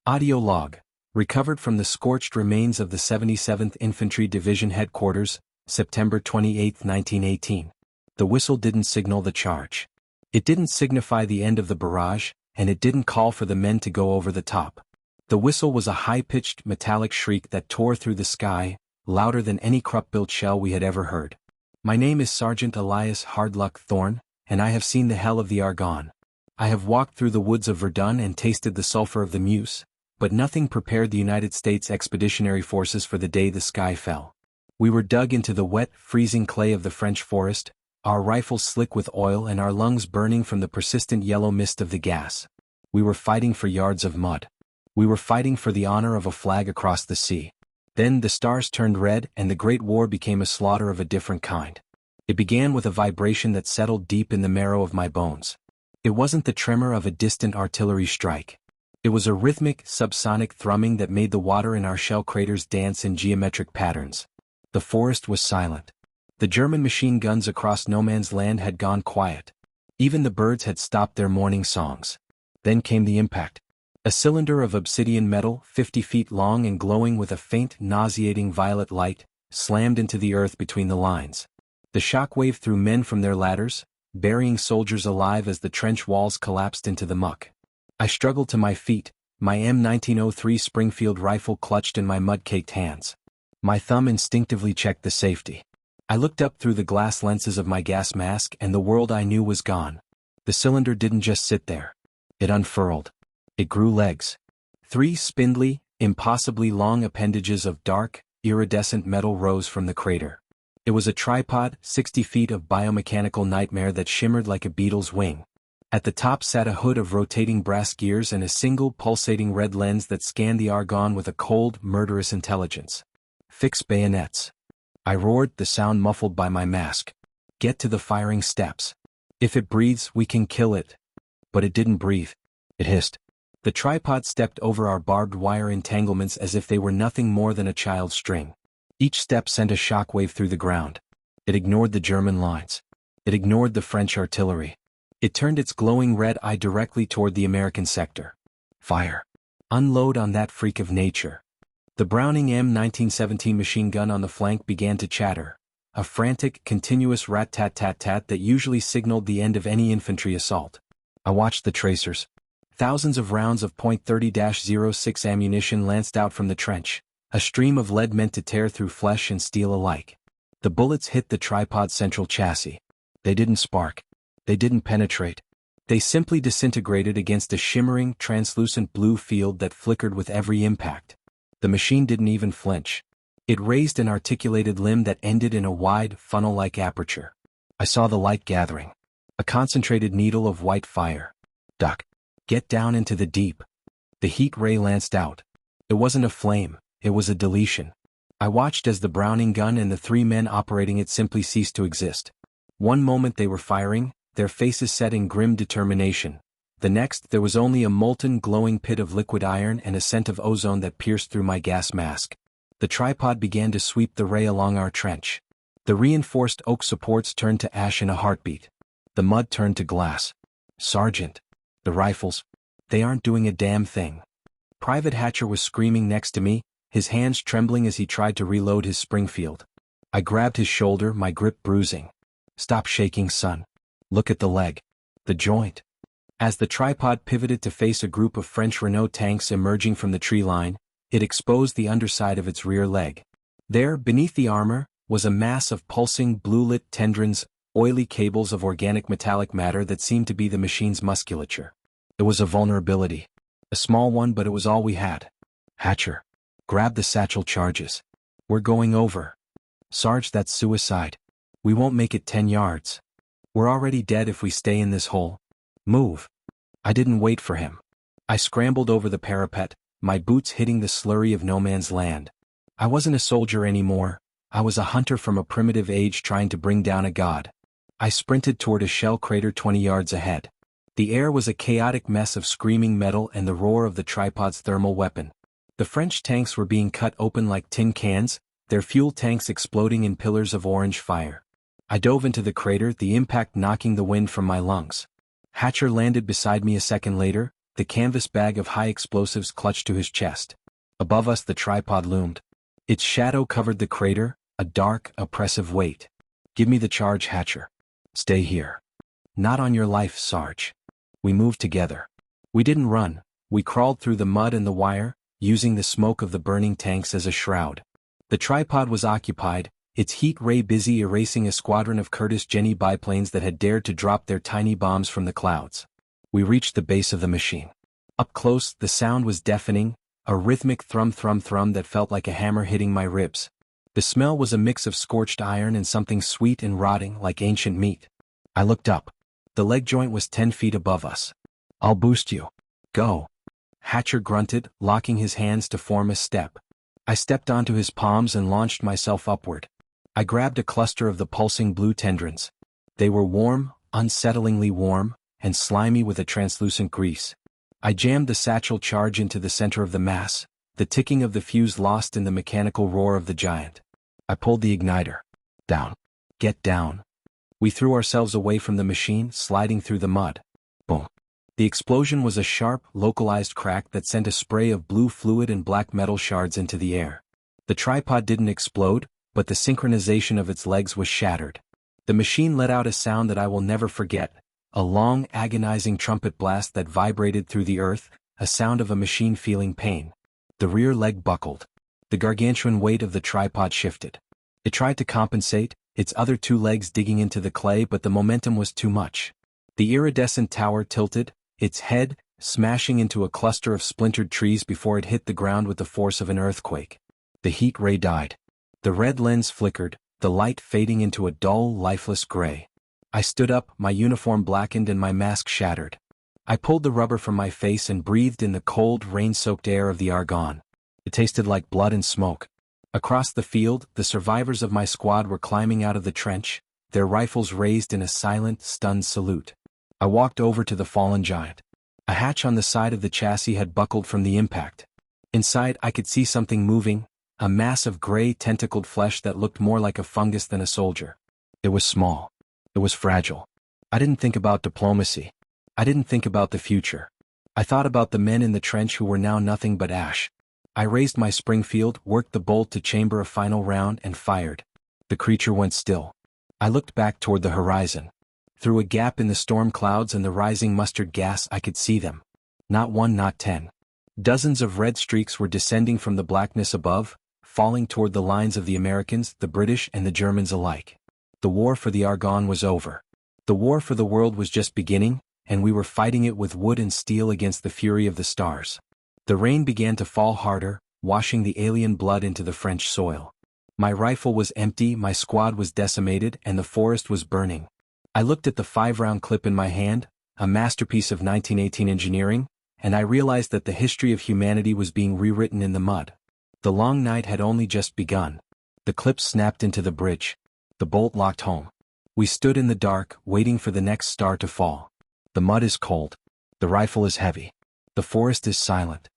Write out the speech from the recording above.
Audio log. Recovered from the scorched remains of the 77th Infantry Division Headquarters, September 28, 1918. The whistle didn't signal the charge. It didn't signify the end of the barrage, and it didn't call for the men to go over the top. The whistle was a high-pitched metallic shriek that tore through the sky, louder than any Krupp-built shell we had ever heard. My name is Sergeant Elias Hardluck Thorne, and I have seen the hell of the Argonne. I have walked through the woods of Verdun and tasted the sulfur of the Meuse, but nothing prepared the United States Expeditionary Forces for the day the sky fell. We were dug into the wet, freezing clay of the French forest, our rifles slick with oil and our lungs burning from the persistent yellow mist of the gas. We were fighting for yards of mud. We were fighting for the honor of a flag across the sea. Then the stars turned red and the Great War became a slaughter of a different kind. It began with a vibration that settled deep in the marrow of my bones. It wasn't the tremor of a distant artillery strike. It was a rhythmic, subsonic thrumming that made the water in our shell craters dance in geometric patterns. The forest was silent. The German machine guns across no man's land had gone quiet. Even the birds had stopped their morning songs. Then came the impact. A cylinder of obsidian metal, 50 feet long and glowing with a faint, nauseating violet light, slammed into the earth between the lines. The shockwave threw men from their ladders, burying soldiers alive as the trench walls collapsed into the muck. I struggled to my feet, my M1903 Springfield rifle clutched in my mud-caked hands. My thumb instinctively checked the safety. I looked up through the glass lenses of my gas mask and the world I knew was gone. The cylinder didn't just sit there. It unfurled. It grew legs. 3 spindly, impossibly long appendages of dark, iridescent metal rose from the crater. It was a tripod, 60 feet of biomechanical nightmare that shimmered like a beetle's wing. At the top sat a hood of rotating brass gears and a single pulsating red lens that scanned the Argonne with a cold, murderous intelligence. Fix bayonets. I roared, the sound muffled by my mask. Get to the firing steps. If it breathes, we can kill it. But it didn't breathe. It hissed. The tripod stepped over our barbed wire entanglements as if they were nothing more than a child's string. Each step sent a shockwave through the ground. It ignored the German lines. It ignored the French artillery. It turned its glowing red eye directly toward the American sector. Fire. Unload on that freak of nature. The Browning M1917 machine gun on the flank began to chatter, a frantic, continuous rat-tat-tat-tat that usually signaled the end of any infantry assault. I watched the tracers. Thousands of rounds of .30-06 ammunition lanced out from the trench, a stream of lead meant to tear through flesh and steel alike. The bullets hit the tripod's central chassis. They didn't spark. They didn't penetrate. They simply disintegrated against a shimmering, translucent blue field that flickered with every impact. The machine didn't even flinch. It raised an articulated limb that ended in a wide, funnel-like aperture. I saw the light gathering. A concentrated needle of white fire. Duck. Get down into the deep. The heat ray lanced out. It wasn't a flame, it was a deletion. I watched as the Browning gun and the 3 men operating it simply ceased to exist. One moment they were firing, their faces set in grim determination. The next, there was only a molten, glowing pit of liquid iron and a scent of ozone that pierced through my gas mask. The tripod began to sweep the ray along our trench. The reinforced oak supports turned to ash in a heartbeat. The mud turned to glass. Sergeant. The rifles. They aren't doing a damn thing. Private Hatcher was screaming next to me, his hands trembling as he tried to reload his Springfield. I grabbed his shoulder, my grip bruising. Stop shaking, son. Look at the leg. The joint. As the tripod pivoted to face a group of French Renault tanks emerging from the tree line, it exposed the underside of its rear leg. There, beneath the armor, was a mass of pulsing blue-lit tendrons, oily cables of organic metallic matter that seemed to be the machine's musculature. It was a vulnerability. A small one, but it was all we had. Hatcher. Grab the satchel charges. We're going over. Sarge, that's suicide. We won't make it 10 yards. We're already dead if we stay in this hole. Move. I didn't wait for him. I scrambled over the parapet, my boots hitting the slurry of no man's land. I wasn't a soldier anymore. I was a hunter from a primitive age trying to bring down a god. I sprinted toward a shell crater 20 yards ahead. The air was a chaotic mess of screaming metal and the roar of the tripod's thermal weapon. The French tanks were being cut open like tin cans, their fuel tanks exploding in pillars of orange fire. I dove into the crater, the impact knocking the wind from my lungs. Hatcher landed beside me a second later, the canvas bag of high explosives clutched to his chest. Above us the tripod loomed. Its shadow covered the crater, a dark, oppressive weight. "Give me the charge, Hatcher." "Stay here." "Not on your life, Sarge." We moved together. We didn't run, we crawled through the mud and the wire, using the smoke of the burning tanks as a shroud. The tripod was occupied, its heat ray busy erasing a squadron of Curtis Jenny biplanes that had dared to drop their tiny bombs from the clouds. We reached the base of the machine. Up close, the sound was deafening, a rhythmic thrum-thrum-thrum that felt like a hammer hitting my ribs. The smell was a mix of scorched iron and something sweet and rotting like ancient meat. I looked up. The leg joint was 10 feet above us. "I'll boost you." "Go." Hatcher grunted, locking his hands to form a step. I stepped onto his palms and launched myself upward. I grabbed a cluster of the pulsing blue tendrons. They were warm, unsettlingly warm, and slimy with a translucent grease. I jammed the satchel charge into the center of the mass, the ticking of the fuse lost in the mechanical roar of the giant. I pulled the igniter. "Down. Get down." We threw ourselves away from the machine, sliding through the mud. Boom. The explosion was a sharp, localized crack that sent a spray of blue fluid and black metal shards into the air. The tripod didn't explode, but the synchronization of its legs was shattered. The machine let out a sound that I will never forget, a long, agonizing trumpet blast that vibrated through the earth, a sound of a machine feeling pain. The rear leg buckled. The gargantuan weight of the tripod shifted. It tried to compensate, its other two legs digging into the clay, but the momentum was too much. The iridescent tower tilted, its head smashing into a cluster of splintered trees before it hit the ground with the force of an earthquake. The heat ray died. The red lens flickered, the light fading into a dull, lifeless gray. I stood up, my uniform blackened and my mask shattered. I pulled the rubber from my face and breathed in the cold, rain-soaked air of the Argonne. It tasted like blood and smoke. Across the field, the survivors of my squad were climbing out of the trench, their rifles raised in a silent, stunned salute. I walked over to the fallen giant. A hatch on the side of the chassis had buckled from the impact. Inside I could see something moving, a mass of gray, tentacled flesh that looked more like a fungus than a soldier. It was small. It was fragile. I didn't think about diplomacy. I didn't think about the future. I thought about the men in the trench who were now nothing but ash. I raised my Springfield, worked the bolt to chamber a final round, and fired. The creature went still. I looked back toward the horizon. Through a gap in the storm clouds and the rising mustard gas I could see them. Not one, not 10. Dozens of red streaks were descending from the blackness above, falling toward the lines of the Americans, the British, and the Germans alike. The war for the Argonne was over. The war for the world was just beginning, and we were fighting it with wood and steel against the fury of the stars. The rain began to fall harder, washing the alien blood into the French soil. My rifle was empty, my squad was decimated, and the forest was burning. I looked at the 5-round clip in my hand, a masterpiece of 1918 engineering, and I realized that the history of humanity was being rewritten in the mud. The long night had only just begun. The clip snapped into the bridge. The bolt locked home. We stood in the dark, waiting for the next star to fall. The mud is cold. The rifle is heavy. The forest is silent.